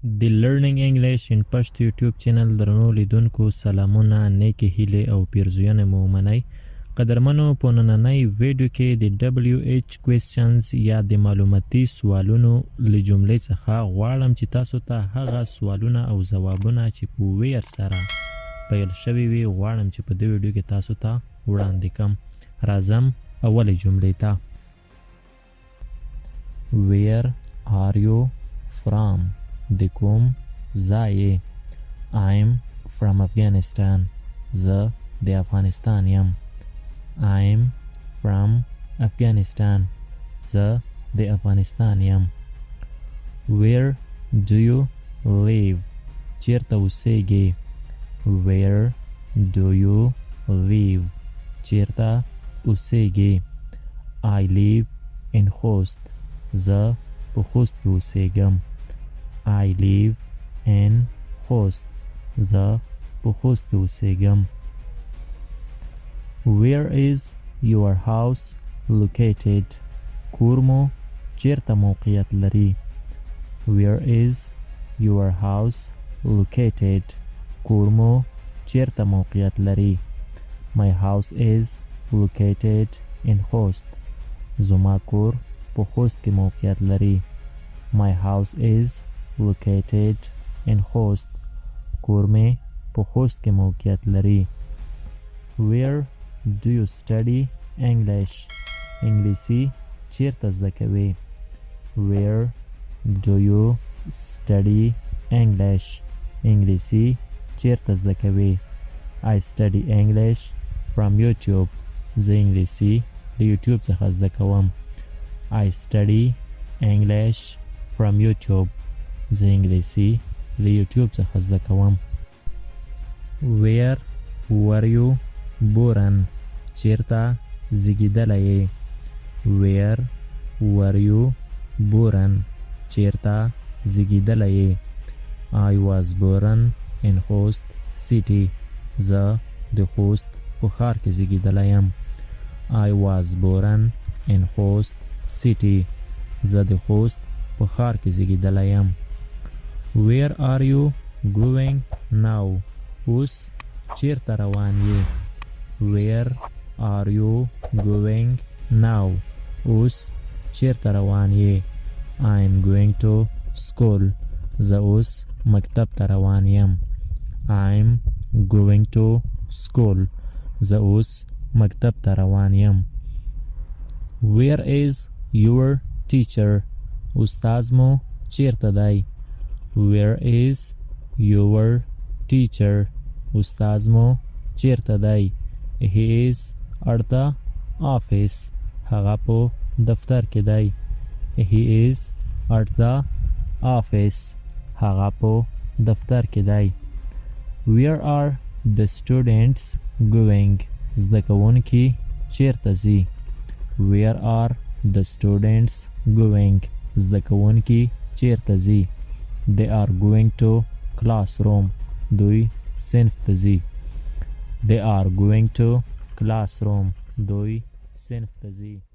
د لرنینګ انګلیش ان پښتو یوټیوب چینل درنو لیدونکو سلامونه نیکې هیلې او پیرزوینې مو ومنئ. قدرمنو په نننۍ ویډیو کې د WH questions یا د معلوماتي سوالونو له جملې څخه غواړم چې تاسو ته هغه سوالونه او ځوابونه چې په ویر سره پیل شوي وي غواړم چې په دې ویډیو کې تاسو ته وړاندې کړم. راځم اولې جملې ته. Where are you from؟ د کوم ځای یې؟ I'm from Afghanistan. زه د افغانستان یم. I'm from Afghanistan. زه د افغانستان یم. Where do you live؟ چیرته اوسیږې؟ Where do you live؟ چیرته اوسیږې؟ I live in Khost. زه په خوست کې اوسیږم. I live in Khost. زه په خوست کې اوسیږم. Where is your house located؟ کور مو چیرته موقعیت لري؟ Where is your house located؟ کور مو چیرته موقعیت لري؟ My house is located in Khost. زما کور په خوست کې موقعیت لري. My house is located in Khost. کور مې په خوست کې موقعیت لري. Where do you study English؟ انګلیسي چیرته زده کوې؟ Where do you study English؟ انګلیسي چیرته زده کوې؟ I study English from YouTube. زه انګلیسي د یوټیوب څخه زده کوم. I study English from YouTube. زه انګلیسي د یوټیوب څخه زده کوم. Where were you born؟ چیرته زیږېدلی یې؟ Where were you born؟ چیرته زیږېدلی یې؟ I was born in Khost city. زه د خوست په ښار کې زیږېدلی یم. I was born in Khost city. زه د خوست په ښار کې زیږېدلی یم. Where are you going now؟ اوس چیرته روان یې؟ Where are you going now؟ اوس چیرته روان یې؟ I'm going to school. زه اوس مکتب ته روان یم. I'm going to school. زه اوس مکتب ته روان یم. Where is your teacher؟ استاد مو چیرته دی؟ Where is your teacher؟ استاد مو چیرته دی؟ He is at the office. هغه په دفتر کې دی. He is at the office. هغه په دفتر کې دی. Where are the students going؟ زده کوونکي چیرته ځي؟ Where are the students going؟ زده کوونکي چیرته ځي؟ They are going to classroom. دوی صنف ته ځي. They are going to classroom. دوی صنف ته ځي.